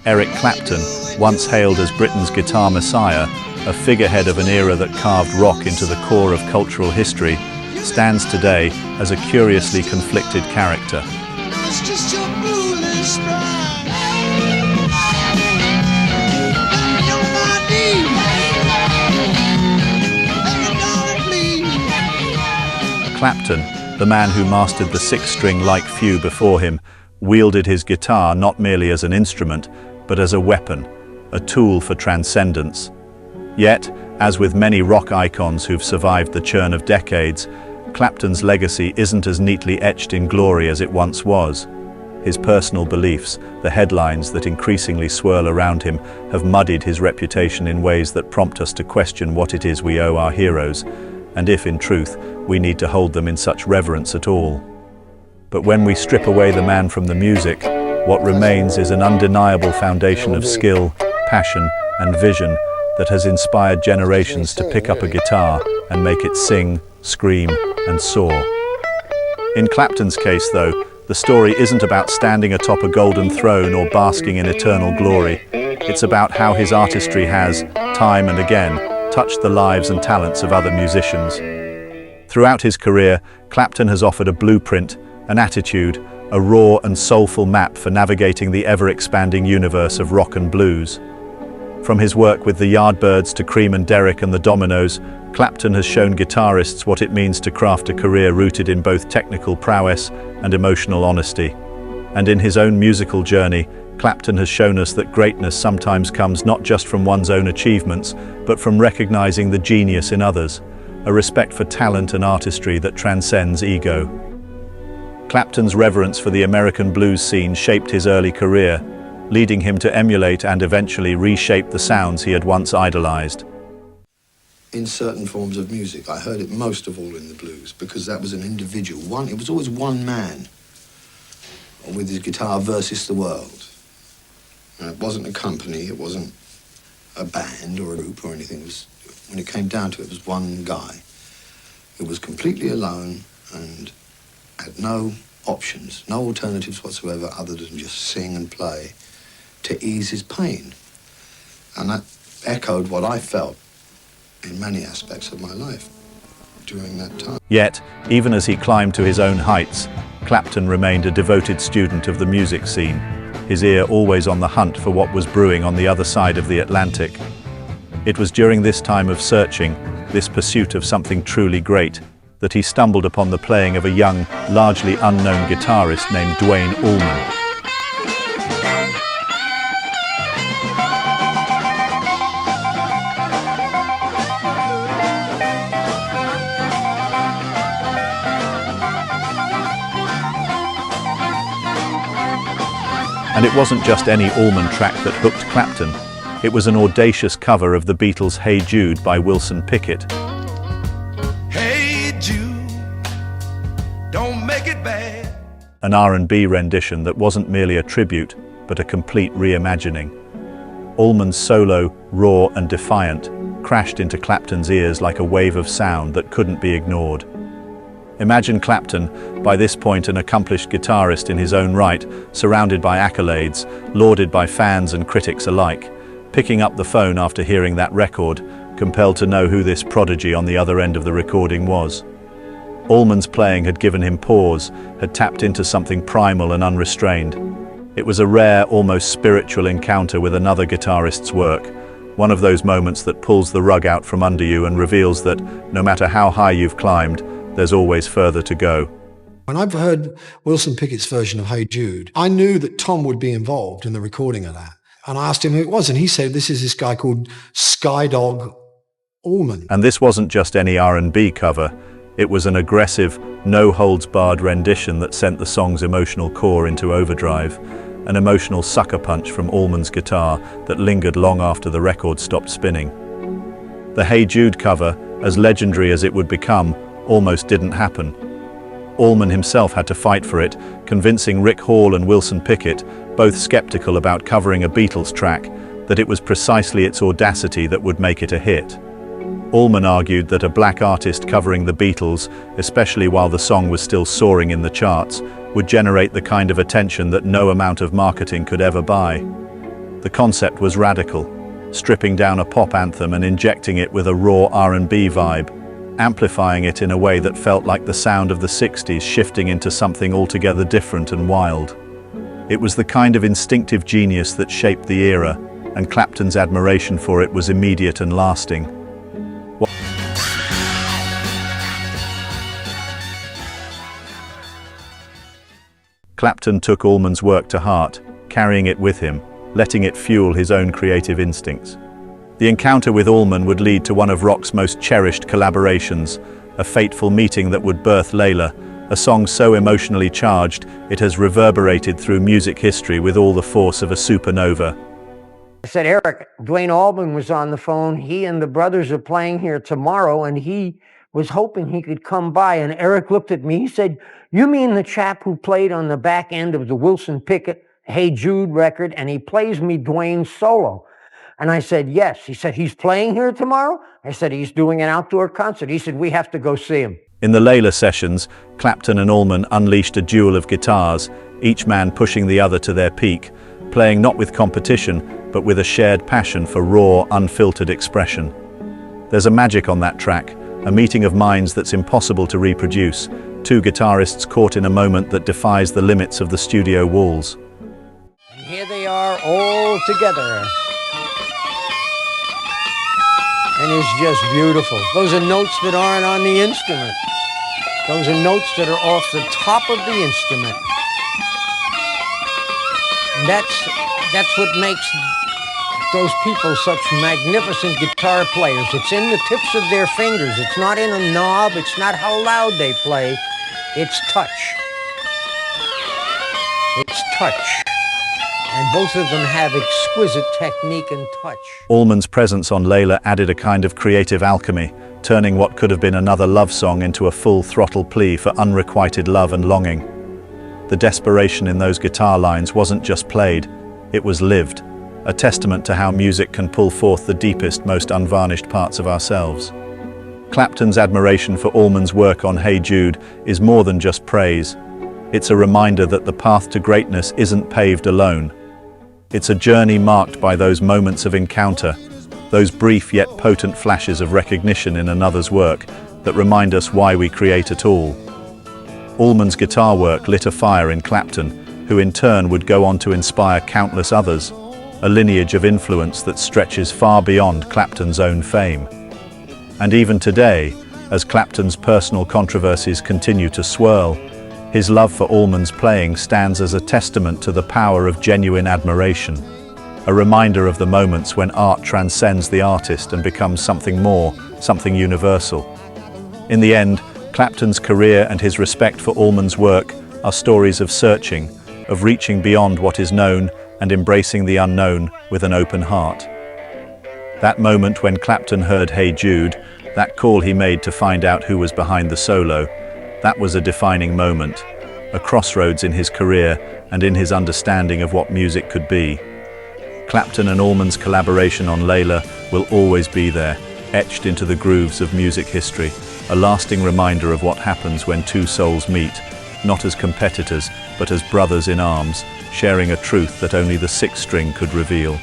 Eric Clapton, once hailed as Britain's guitar messiah, a figurehead of an era that carved rock into the core of cultural history, stands today as a curiously conflicted character. Clapton, the man who mastered the six-string like few before him, wielded his guitar not merely as an instrument, but as a weapon, a tool for transcendence. Yet, as with many rock icons who've survived the churn of decades, Clapton's legacy isn't as neatly etched in glory as it once was. His personal beliefs, the headlines that increasingly swirl around him, have muddied his reputation in ways that prompt us to question what it is we owe our heroes, and if, in truth, we need to hold them in such reverence at all. But when we strip away the man from the music, what remains is an undeniable foundation of skill, passion, and vision that has inspired generations to pick up a guitar and make it sing, scream, and soar. In Clapton's case, though, the story isn't about standing atop a golden throne or basking in eternal glory. It's about how his artistry has, time and again, touched the lives and talents of other musicians. Throughout his career, Clapton has offered a blueprint, an attitude, a raw and soulful map for navigating the ever-expanding universe of rock and blues. From his work with the Yardbirds to Cream and Derek and the Dominoes, Clapton has shown guitarists what it means to craft a career rooted in both technical prowess and emotional honesty. And in his own musical journey, Clapton has shown us that greatness sometimes comes not just from one's own achievements, but from recognizing the genius in others, a respect for talent and artistry that transcends ego. Clapton's reverence for the American blues scene shaped his early career, leading him to emulate and eventually reshape the sounds he had once idolized. In certain forms of music, I heard it most of all in the blues, because that was an individual. It was always one man with his guitar versus the world. It wasn't a company, it wasn't a band or a group or anything. When it came down to it, it was one guy who was completely alone and had no options, no alternatives whatsoever other than just sing and play to ease his pain. And that echoed what I felt in many aspects of my life during that time. Yet, even as he climbed to his own heights, Clapton remained a devoted student of the music scene, his ear always on the hunt for what was brewing on the other side of the Atlantic. It was during this time of searching, this pursuit of something truly great, that he stumbled upon the playing of a young, largely unknown guitarist named Duane Allman. And it wasn't just any Allman track that hooked Clapton. It was an audacious cover of the Beatles' Hey Jude by Wilson Pickett. Hey Jude, don't make it bad. An R&B rendition that wasn't merely a tribute, but a complete reimagining. Allman's solo, raw and defiant, crashed into Clapton's ears like a wave of sound that couldn't be ignored. Imagine Clapton, by this point an accomplished guitarist in his own right, surrounded by accolades, lauded by fans and critics alike, picking up the phone after hearing that record, compelled to know who this prodigy on the other end of the recording was. Allman's playing had given him pause, had tapped into something primal and unrestrained. It was a rare, almost spiritual encounter with another guitarist's work, one of those moments that pulls the rug out from under you and reveals that, no matter how high you've climbed, there's always further to go. When I've heard Wilson Pickett's version of Hey Jude, I knew that Tom would be involved in the recording of that. And I asked him who it was, and he said, this is this guy called Skydog Allman. And this wasn't just any R&B cover. It was an aggressive, no-holds-barred rendition that sent the song's emotional core into overdrive, an emotional sucker punch from Allman's guitar that lingered long after the record stopped spinning. The Hey Jude cover, as legendary as it would become, almost didn't happen. Allman himself had to fight for it, convincing Rick Hall and Wilson Pickett, both skeptical about covering a Beatles track, that it was precisely its audacity that would make it a hit. Allman argued that a black artist covering the Beatles, especially while the song was still soaring in the charts, would generate the kind of attention that no amount of marketing could ever buy. The concept was radical, stripping down a pop anthem and injecting it with a raw R&B vibe, amplifying it in a way that felt like the sound of the 60s shifting into something altogether different and wild. It was the kind of instinctive genius that shaped the era, and Clapton's admiration for it was immediate and lasting. Clapton took Allman's work to heart, carrying it with him, letting it fuel his own creative instincts. The encounter with Allman would lead to one of rock's most cherished collaborations, a fateful meeting that would birth Layla, a song so emotionally charged it has reverberated through music history with all the force of a supernova. I said, Eric, Duane Allman was on the phone. He and the brothers are playing here tomorrow, and he was hoping he could come by. And Eric looked at me. He said, you mean the chap who played on the back end of the Wilson Pickett Hey Jude record, and he plays me Duane's solo? And I said, yes. He said, he's playing here tomorrow? I said, he's doing an outdoor concert. He said, we have to go see him. In the Layla sessions, Clapton and Allman unleashed a duel of guitars, each man pushing the other to their peak, playing not with competition, but with a shared passion for raw, unfiltered expression. There's a magic on that track, a meeting of minds that's impossible to reproduce, two guitarists caught in a moment that defies the limits of the studio walls. And here they are all together. And it's just beautiful. Those are notes that aren't on the instrument. Those are notes that are off the top of the instrument. And that's what makes those people such magnificent guitar players. It's in the tips of their fingers. It's not in a knob. It's not how loud they play. It's touch. It's touch. And both of them have exquisite technique and touch. Allman's presence on Layla added a kind of creative alchemy, turning what could have been another love song into a full-throttle plea for unrequited love and longing. The desperation in those guitar lines wasn't just played, it was lived, a testament to how music can pull forth the deepest, most unvarnished parts of ourselves. Clapton's admiration for Allman's work on Hey Jude is more than just praise. It's a reminder that the path to greatness isn't paved alone. It's a journey marked by those moments of encounter, those brief yet potent flashes of recognition in another's work that remind us why we create at all. Allman's guitar work lit a fire in Clapton, who in turn would go on to inspire countless others, a lineage of influence that stretches far beyond Clapton's own fame. And even today, as Clapton's personal controversies continue to swirl, his love for Allman's playing stands as a testament to the power of genuine admiration, a reminder of the moments when art transcends the artist and becomes something more, something universal. In the end, Clapton's career and his respect for Allman's work are stories of searching, of reaching beyond what is known and embracing the unknown with an open heart. That moment when Clapton heard Hey Jude, that call he made to find out who was behind the solo, that was a defining moment, a crossroads in his career and in his understanding of what music could be. Clapton and Allman's collaboration on Layla will always be there, etched into the grooves of music history, a lasting reminder of what happens when two souls meet, not as competitors, but as brothers in arms, sharing a truth that only the sixth string could reveal.